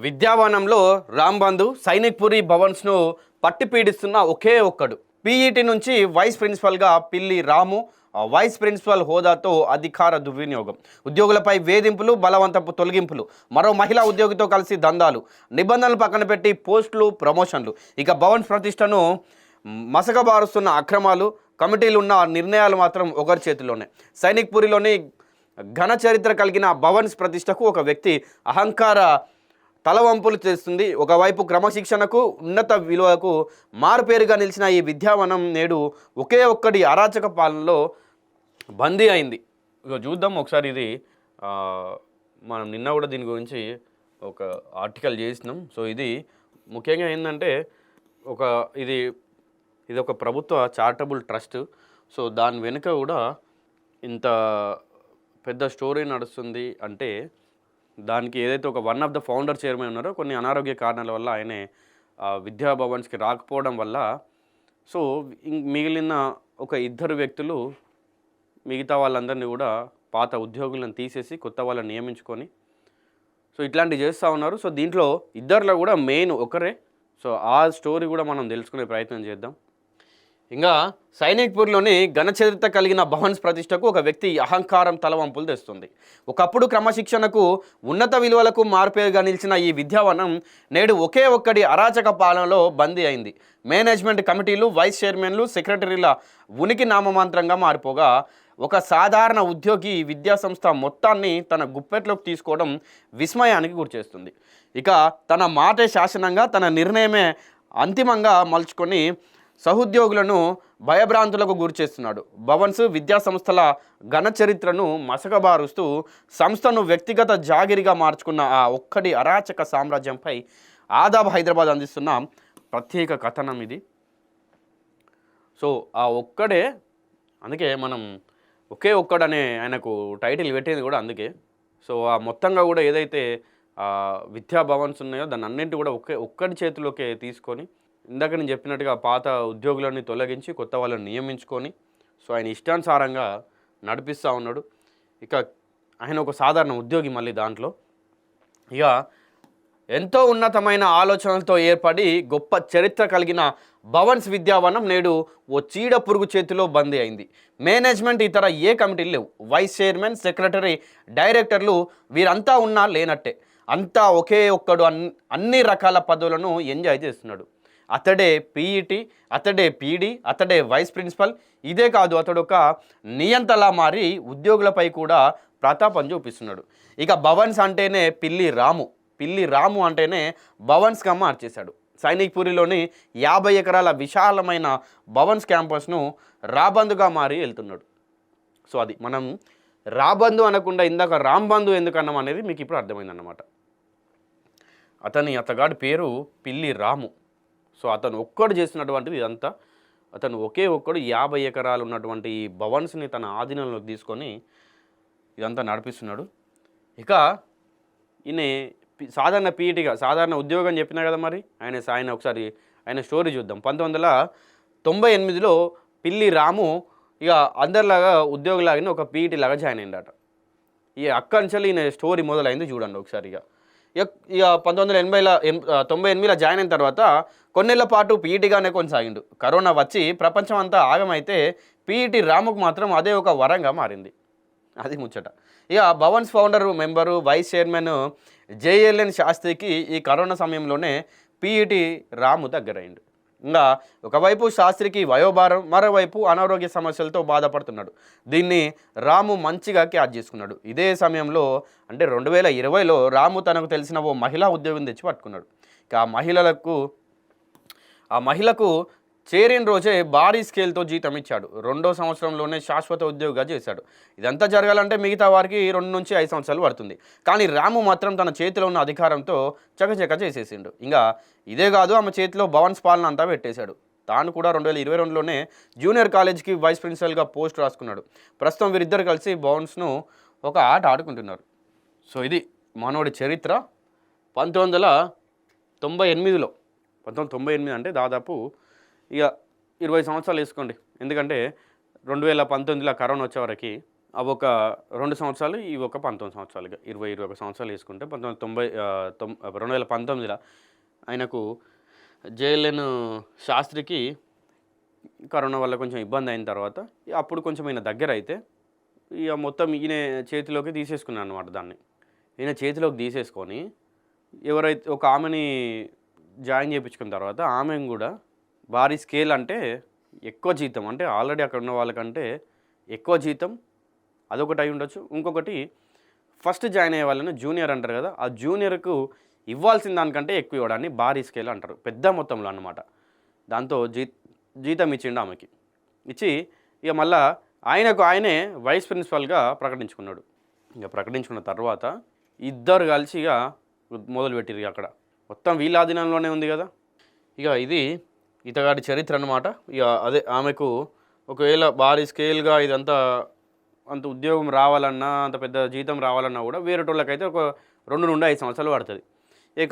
విద్యావనంలో రాంబంధు సైనిక్పురి భవన్స్ను పట్టి పీడిస్తున్న ఒకే ఒక్కడు పీఈటీ నుంచి వైస్ ప్రిన్సిపల్గా పిల్లి రాము వైస్ ప్రిన్సిపల్ హోదాతో అధికార దుర్వినియోగం, ఉద్యోగులపై వేధింపులు, బలవంతపు తొలగింపులు, మరో మహిళా ఉద్యోగితో కలిసి దందాలు, నిబంధనలు పక్కన పెట్టి పోస్టులు, ప్రమోషన్లు, ఇక భవన్స్ ప్రతిష్టను మసకబారుస్తున్న అక్రమాలు, కమిటీలు ఉన్న నిర్ణయాలు మాత్రం ఒకరి చేతిలోనే. సైనిక్పురిలోని ఘన చరిత్ర కలిగిన భవన్స్ ప్రతిష్టకు ఒక వ్యక్తి అహంకార తలవంపులు చేస్తుంది. ఒకవైపు క్రమశిక్షణకు, ఉన్నత విలువలకు మారుపేరుగా నిలిచిన ఈ విద్యావనం నేడు ఒకే ఒక్కడి అరాచక పాలనలో బందీ అయింది. ఇక చూద్దాం ఒకసారి. ఇది మనం నిన్న కూడా దీని గురించి ఒక ఆర్టికల్ చేసినాం. సో ఇది ముఖ్యంగా ఏంటంటే ఇది ఒక ప్రభుత్వ చారిటబుల్ ట్రస్ట్. సో దాని వెనుక కూడా ఇంత పెద్ద స్టోరీ నడుస్తుంది అంటే దానికి ఏదైతే ఒక one of the founder chairman ఉన్నారో కొన్ని అనారోగ్య కారణాల వల్ల ఆయనే విద్యాభవన్స్కి రాకపోవడం వల్ల సో మిగిలిన ఒక ఇద్దరు వ్యక్తులు మిగతా వాళ్ళందరినీ కూడా పాత ఉద్యోగులను తీసేసి కొత్త వాళ్ళని నియమించుకొని సో ఇట్లాంటివి చేస్తూ ఉన్నారు. సో దీంట్లో ఇద్దరిలో కూడా మెయిన్ ఒకరే. సో ఆ స్టోరీ కూడా మనం తెలుసుకునే ప్రయత్నం చేద్దాం. ఇంకా సైనిక్పూర్లోని ఘనచరిత్ర కలిగిన భవన్స్ ప్రతిష్టకు ఒక వ్యక్తి అహంకారం తలవంపులు తెస్తుంది. ఒకప్పుడు క్రమశిక్షణకు, ఉన్నత విలువలకు మార్పేరుగా నిలిచిన ఈ విద్యావనం నేడు ఒకే ఒక్కడి అరాచక పాలనలో బందీ అయింది. మేనేజ్మెంట్ కమిటీలు, వైస్ చైర్మన్లు, సెక్రటరీల ఉనికి నామమాత్రంగా మారిపోగా ఒక సాధారణ ఉద్యోగి విద్యాసంస్థ మొత్తాన్ని తన గుప్పెట్లోకి తీసుకోవడం విస్మయానికి గురిచేస్తుంది. ఇక తన మాటే శాసనంగా, తన నిర్ణయమే అంతిమంగా మలుచుకొని సహోద్యోగులను భయభ్రాంతులకు గురిచేస్తున్నాడు. భవన్స్ విద్యా సంస్థల ఘన చరిత్రను మసకబారుస్తూ సంస్థను వ్యక్తిగత జాగిరిగా మార్చుకున్న ఆ ఒక్కడి అరాచక సామ్రాజ్యంపై ఆదాబ్ హైదరాబాద్ అందిస్తున్న ప్రత్యేక కథనం ఇది. సో ఆ ఒక్కడే, అందుకే మనం ఒకే ఒక్కడనే ఆయనకు టైటిల్ పెట్టింది కూడా అందుకే. సో ఆ మొత్తంగా కూడా ఏదైతే విద్యా భవన్స్ ఉన్నాయో దాన్ని అన్నింటి కూడా ఒక్కడి చేతిలోకి తీసుకొని ఇందాక నేను చెప్పినట్టుగా పాత ఉద్యోగులని తొలగించి కొత్త వాళ్ళని నియమించుకొని సో ఆయన ఇష్టానుసారంగా నడిపిస్తూ ఉన్నాడు. ఇక ఆయన ఒక సాధారణ ఉద్యోగి మళ్ళీ దాంట్లో. ఇక ఎంతో ఉన్నతమైన ఆలోచనలతో ఏర్పడి గొప్ప చరిత్ర కలిగిన భవన్స్ విద్యావనం నేడు ఓ చీడ పురుగు చేతిలో బందీ అయింది. మేనేజ్మెంట్ ఇతర ఏ కమిటీలు లేవు. వైస్ చైర్మన్, సెక్రటరీ, డైరెక్టర్లు వీరంతా ఉన్నా లేనట్టే. అంతా ఒకే ఒక్కడు అన్ని రకాల పదవులను ఎంజాయ్ చేస్తున్నాడు. అతడే పీఈటీ, అతడే పీడీ, అతడే వైస్ ప్రిన్సిపల్. ఇదే కాదు, అతడు ఒక నియంతలా మారి ఉద్యోగులపై కూడా ప్రతాపం చూపిస్తున్నాడు. ఇక భవన్స్ అంటేనే పిల్లి రాము అంటేనే భవన్స్గా మార్చేశాడు. సైనిక్పురిలోని 50 ఎకరాల విశాలమైన భవన్స్ క్యాంపస్ను రాబందుగా మారి వెళ్తున్నాడు. సో అది మనం రాబందు అనకుండా ఇందాక రాంబంధు ఎందుకు అన్నాం అనేది మీకు ఇప్పుడు అర్థమైందన్నమాట. అతగాడి పేరు పిల్లి రాము. సో అతను ఒక్కడు చేసినటువంటిది ఇదంతా. అతను ఒకే ఒక్కడు 50 ఎకరాలు ఉన్నటువంటి ఈ భవన్స్ని తన ఆధీనంలోకి తీసుకొని ఇదంతా నడిపిస్తున్నాడు. ఇక ఈయన సాధారణ పీఈటీగా, సాధారణ ఉద్యోగం చెప్పినా కదా మరి ఆయన ఒకసారి ఆయన స్టోరీ చూద్దాం. 1998లో పిల్లి రాము ఇక అందరిలాగా ఉద్యోగులాగానే ఒక పీఈటీ లాగా జాయిన్ అయిందట. ఇక అక్కడి నుంచి ఈయన స్టోరీ మొదలైంది చూడండి ఒకసారి. ఇక 1998లో జాయిన్ అయిన తర్వాత కొన్నేళ్ల పాటు పీఈటీగానే కొనసాగిండు. కరోనా వచ్చి ప్రపంచం అంతా ఆగమైతే పీఈటీ రాముకు మాత్రం అదే ఒక వరంగా మారింది. అది ముచ్చట. ఇక Bhavan's founder member, vice chairman JLN శాస్త్రికి ఈ కరోనా సమయంలోనే పీఈటీ రాము దగ్గరైండు. ఇంకా ఒకవైపు శాస్త్రికి వయోభారం, మరోవైపు అనారోగ్య సమస్యలతో బాధపడుతున్నాడు. దీన్ని రాము మంచిగా క్యాచ్ చేసుకున్నాడు. ఇదే సమయంలో అంటే 2020లో రాము తనకు తెలిసిన ఓ మహిళా ఉద్యోగిని తెచ్చి పట్టుకున్నాడు. ఇక ఆ మహిళకు చేరిన రోజే భారీ స్కేల్తో జీతం ఇచ్చాడు. 2వ సంవత్సరంలోనే శాశ్వత ఉద్యోగిగా చేశాడు. ఇదంతా జరగాలంటే మిగతా వారికి 2 నుంచి 5 సంవత్సరాలు పడుతుంది. కానీ రాము మాత్రం తన చేతిలో ఉన్న అధికారంతో చకచక చేసేసిండు. ఇంకా ఇదే కాదు, ఆమె చేతిలో భవన్స్ పాలన అంతా పెట్టేశాడు. తాను కూడా 2022లోనే జూనియర్ కాలేజ్కి వైస్ ప్రిన్సిపల్గా పోస్ట్ రాసుకున్నాడు. ప్రస్తుతం వీరిద్దరు కలిసి భవన్స్ను ఒక ఆట ఆడుకుంటున్నారు. సో ఇది మనోడి చరిత్ర. 1998 అంటే దాదాపు ఇక 20 సంవత్సరాలు వేసుకోండి. ఎందుకంటే 2019లో కరోనా వచ్చే వరకు అవి ఒక 2 సంవత్సరాలు, ఇవి ఒక 19 సంవత్సరాలుగా 21 సంవత్సరాలు వేసుకుంటే 2019లో ఆయనకు జేఎల్ఎన్ శాస్త్రికి కరోనా వల్ల కొంచెం ఇబ్బంది అయిన తర్వాత అప్పుడు కొంచెం ఈయన దగ్గర అయితే ఇక మొత్తం ఈయన చేతిలోకి తీసేసుకున్నాను అనమాట దాన్ని. ఈయన చేతిలోకి తీసేసుకొని ఎవరైతే ఒక ఆమెని జాయిన్ చేయించుకున్న తర్వాత ఆమెను కూడా భారీ స్కేల్ అంటే ఎక్కువ జీతం, అంటే ఆల్రెడీ అక్కడ ఉన్న వాళ్ళకంటే ఎక్కువ జీతం, అదొకటి అయి ఉండొచ్చు. ఇంకొకటి ఫస్ట్ జాయిన్ అయ్యే వాళ్ళని జూనియర్ అంటారు కదా, ఆ జూనియర్కు ఇవ్వాల్సిన దానికంటే ఎక్కువ ఇవ్వడాన్ని భారీ స్కేల్ అంటారు, పెద్ద మొత్తంలో అన్నమాట. దాంతో జీతం ఇచ్చిండు ఆమెకి. ఇచ్చి ఇక మళ్ళా ఆయనే వైస్ ప్రిన్సిపల్గా ప్రకటించుకున్నాడు. ఇక ప్రకటించుకున్న తర్వాత ఇద్దరు కలిసి ఇక మొదలుపెట్టిరు. అక్కడ మొత్తం వీళ్ళ ఆధీనంలోనే ఉంది కదా. ఇక ఇది ఇతగాడి చరిత్ర అన్నమాట. ఇక అదే ఆమెకు ఒకవేళ భారీ స్కేల్గా ఇదంతా అంత ఉద్యోగం రావాలన్నా, అంత పెద్ద జీతం రావాలన్నా కూడా వేరేటోళ్ళకైతే ఒక 2 నుండి 5 సంవత్సరాలు పడుతుంది.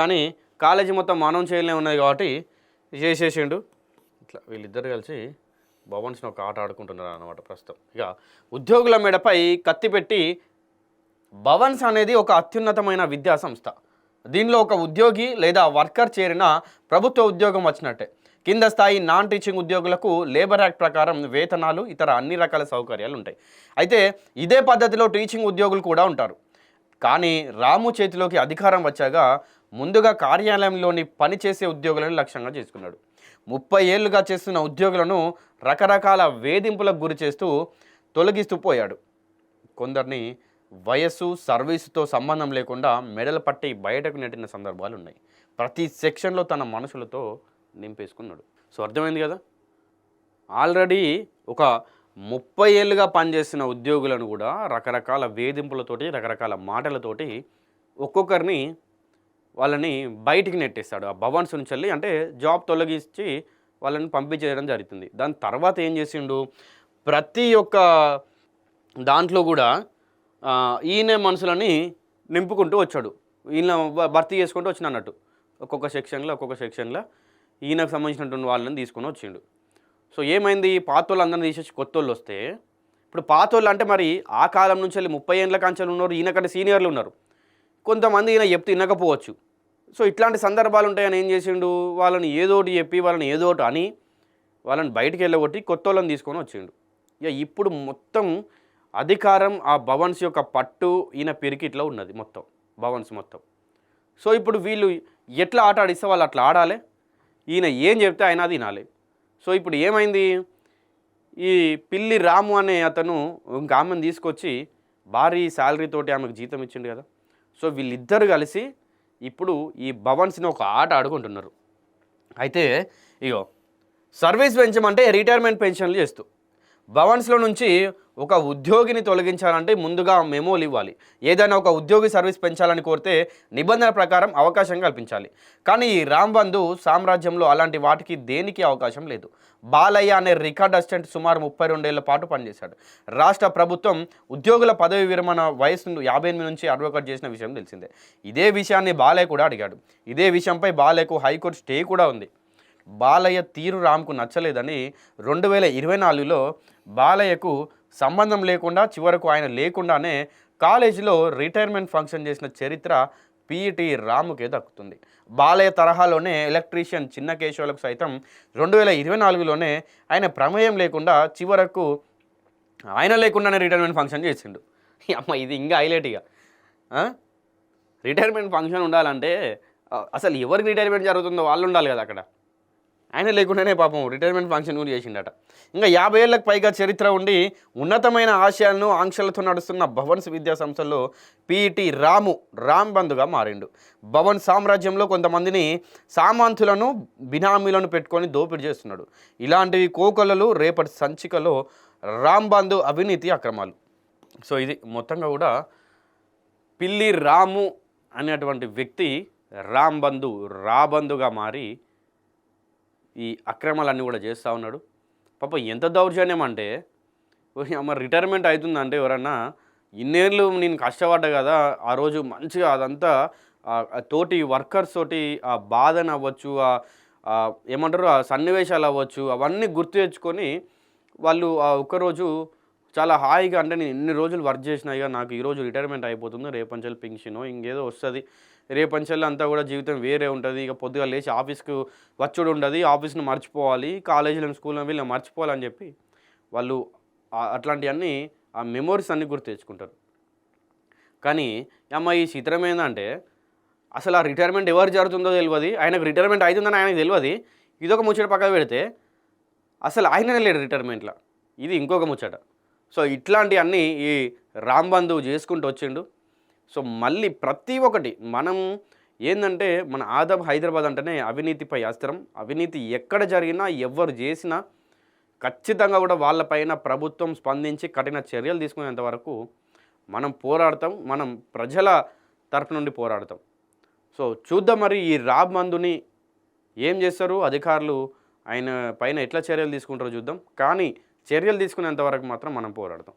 కానీ కాలేజీ మొత్తం మానవం చేయలే ఉన్నది కాబట్టి చేసేసిండు. ఇట్లా వీళ్ళిద్దరు కలిసి భవన్స్ని ఒక ఆట ఆడుకుంటున్నారు అన్నమాట ప్రస్తుతం. ఇక ఉద్యోగుల మెడపై కత్తి పెట్టి భవన్స్ అనేది ఒక అత్యున్నతమైన విద్యా సంస్థ. దీనిలో ఒక ఉద్యోగి లేదా వర్కర్ చేరిన ప్రభుత్వ ఉద్యోగం వచ్చినట్టే. కింద స్థాయి నాన్ టీచింగ్ ఉద్యోగులకు లేబర్ యాక్ట్ ప్రకారం వేతనాలు, ఇతర అన్ని రకాల సౌకర్యాలు ఉంటాయి. అయితే ఇదే పద్ధతిలో టీచింగ్ ఉద్యోగులు కూడా ఉంటారు. కానీ రాము చేతిలోకి అధికారం వచ్చాక ముందుగా కార్యాలయంలోని పనిచేసే ఉద్యోగులను లక్ష్యంగా చేసుకున్నాడు. 30 ఏళ్లుగా చేస్తున్న ఉద్యోగులను రకరకాల వేధింపులకు గురి చేస్తూ తొలగిస్తూ పోయాడు. కొందరిని వయస్సు, సర్వీసుతో సంబంధం లేకుండా మెడలు పట్టి బయటకు నెట్టిన సందర్భాలు ఉన్నాయి. ప్రతి సెక్షన్లో తన మనుషులతో నింపేసుకున్నాడు. సో అర్థమైంది కదా. ఆల్రెడీ ఒక 30 ఏళ్ళుగా పనిచేస్తున్న ఉద్యోగులను కూడా రకరకాల వేధింపులతోటి, రకరకాల మాటలతోటి ఒక్కొక్కరిని వాళ్ళని బయటికి నెట్టేస్తాడు. ఆ భవన్స్ నుంచి వెళ్ళి అంటే జాబ్ తొలగించి వాళ్ళని పంపించేయడం జరుగుతుంది. దాని తర్వాత ఏం చేసిండు, ప్రతి ఒక్క దాంట్లో కూడా ఈయన మనుషులని నింపుకుంటూ వచ్చాడు. ఈయన భర్తీ చేసుకుంటూ వచ్చిన అన్నట్టు ఒక్కొక్క సెక్షన్లో ఈయనకు సంబంధించినటువంటి వాళ్ళని తీసుకొని వచ్చిండు. సో ఏమైంది, పాత వాళ్ళు అందరిని తీసేసి కొత్త వాళ్ళు వస్తే, ఇప్పుడు పాత వాళ్ళు అంటే మరి ఆ కాలం నుంచి వెళ్ళి 30 ఏళ్ళ కాంచెలు ఉన్నారు, ఈయనకంటే సీనియర్లు ఉన్నారు. కొంతమంది ఈయన చెప్తే వినకపోవచ్చు. సో ఇట్లాంటి సందర్భాలు ఉంటాయని ఏం చేసిండు, వాళ్ళని ఏదోటి చెప్పి, వాళ్ళని ఏదోటి అని వాళ్ళని బయటికి వెళ్ళగొట్టి కొత్త వాళ్ళని తీసుకొని వచ్చిండు. ఇక ఇప్పుడు మొత్తం అధికారం ఆ భవన్స్ యొక్క పట్టు ఈయన పిరికిట్లో ఉన్నది మొత్తం భవన్స్ మొత్తం. సో ఇప్పుడు వీళ్ళు ఎట్లా ఆట ఆడిస్తే వాళ్ళు అట్లా ఆడాలి, ఈయన ఏం చెప్తే ఆయన అది వినాలి. సో ఇప్పుడు ఏమైంది, ఈ పిల్లి రాము అనే అతను ఇంకా ఆమెను తీసుకొచ్చి భారీ శాలరీతోటి ఆమెకు జీతం ఇచ్చిండు కదా. సో వీళ్ళిద్దరు కలిసి ఇప్పుడు ఈ భవన్స్ని ఒక ఆట ఆడుకుంటున్నారు. అయితే ఇగో సర్వీస్ పెంచమంటే రిటైర్మెంట్ పెన్షన్లు చేస్తూ, భవన్స్లో నుంచి ఒక ఉద్యోగిని తొలగించాలంటే ముందుగా మెమోలు ఇవ్వాలి. ఏదైనా ఒక ఉద్యోగి సర్వీస్ పెంచాలని కోరితే నిబంధన ప్రకారం అవకాశం కల్పించాలి. కానీ ఈ రాంబంధు సామ్రాజ్యంలో అలాంటి వాటికి దేనికి అవకాశం లేదు. బాలయ్య అనే రికార్డ్ అసిస్టెంట్ సుమారు 32 ఏళ్ల పాటు పనిచేశాడు. రాష్ట్ర ప్రభుత్వం ఉద్యోగుల పదవి విరమణ వయసును 58 నుంచి 61 చేసిన విషయం తెలిసిందే. ఇదే విషయాన్ని బాలయ్య కూడా అడిగాడు. ఇదే విషయంపై బాలయ్యకు హైకోర్టు స్టే కూడా ఉంది. బాలయ్య తీరు రామ్కు నచ్చలేదని 2024లో బాలయ్యకు సంబంధం లేకుండా, చివరకు ఆయన లేకుండానే కాలేజీలో రిటైర్మెంట్ ఫంక్షన్ చేసిన చరిత్ర పీఈటీ రాముకే దక్కుతుంది. బాలయ్య తరహాలోనే ఎలక్ట్రీషియన్ చిన్న కేశవులకు సైతం 2024లోనే ఆయన ప్రమేయం లేకుండా, చివరకు ఆయన లేకుండానే రిటైర్మెంట్ ఫంక్షన్ చేసిండు. అమ్మ ఇది ఇంకా హైలైట్. ఇక రిటైర్మెంట్ ఫంక్షన్ ఉండాలంటే అసలు ఎవరికి రిటైర్మెంట్ జరుగుతుందో వాళ్ళు ఉండాలి కదా అక్కడ. ఆయన లేకుండానే పాపం రిటైర్మెంట్ ఫంక్షన్ కూడా చేసిండట. ఇంకా 50 ఏళ్లకు పైగా చరిత్ర ఉండి ఉన్నతమైన ఆశయాలను ఆంక్షలతో నడుస్తున్న భవన్స్ విద్యా సంస్థల్లో పీఈటీ రాంబంధుగా మారిండు. భవన్ సామ్రాజ్యంలో కొంతమందిని సామంతులను, బినామీలను పెట్టుకొని దోపిడీ చేస్తున్నాడు. ఇలాంటివి కోకొల్లలు రేపటి సంచికలో రాంబంధు అవినీతి అక్రమాలు. సో ఇది మొత్తంగా కూడా పిల్లి రాము అనేటువంటి వ్యక్తి రాబంధుగా మారి ఈ అక్రమాలన్నీ కూడా చేస్తూ ఉన్నాడు. పాప ఎంత దౌర్జన్యం అంటే, అమ్మ రిటైర్మెంట్ అవుతుందంటే ఎవరన్నా ఇన్నేళ్ళు నేను కష్టపడ్డా కదా, ఆ రోజు మంచిగా అదంతా తోటి వర్కర్స్ తోటి ఆ బాధను అవ్వచ్చు, ఏమంటారు ఆ సన్నివేశాలు అవ్వచ్చు, అవన్నీ గుర్తు తెచ్చుకొని వాళ్ళు ఆ ఒక్కరోజు చాలా హాయిగా అంటే నేను ఎన్ని రోజులు వర్క్ చేసినా ఇక నాకు ఈరోజు రిటైర్మెంట్ అయిపోతుంది, రేపంచెల్లి పెన్షనో ఇంకేదో వస్తుంది, రేపంచెల్లి అంతా కూడా జీవితం వేరే ఉంటుంది, ఇక పొద్దుగా లేచి ఆఫీస్కు వచ్చుడు ఉండదు, ఆఫీస్ని మర్చిపోవాలి, కాలేజీలను స్కూల్లో వీళ్ళని మర్చిపోవాలని చెప్పి వాళ్ళు అట్లాంటివన్నీ ఆ మెమోరీస్ అన్నీ గుర్తు తెచ్చుకుంటారు. కానీ అమ్మ ఈ చిత్రం ఏంటంటే అసలు ఆ రిటైర్మెంట్ ఎవరు జరుగుతుందో తెలియదు, ఆయనకు రిటైర్మెంట్ అవుతుందని ఆయనకు తెలియదు. ఇదొక ముచ్చట పక్కన పెడితే అసలు ఆయననే లేడు రిటైర్మెంట్లో, ఇది ఇంకొక ముచ్చట. సో ఇట్లాంటివన్నీ ఈ రామ్ బంధు చేసుకుంటూ వచ్చిండు. సో మళ్ళీ ప్రతి ఒక్కటి మనం ఏంటంటే మన ఆదబ్ హైదరాబాద్ అంటేనే అవినీతిపై అస్త్రం. అవినీతి ఎక్కడ జరిగినా ఎవరు చేసినా ఖచ్చితంగా కూడా వాళ్ళపైన ప్రభుత్వం స్పందించి కఠిన చర్యలు తీసుకునేంత వరకు మనం పోరాడతాం, మనం ప్రజల తరపు నుండి పోరాడతాం. సో చూద్దాం మరి ఈ రామ్ బంధుని ఏం చేస్తారు అధికారులు, ఆయన పైన ఎట్లా చర్యలు తీసుకుంటారో చూద్దాం. కానీ చర్యలు తీసుకునేంత వరకు మాత్రం మనం పోరాడతాం.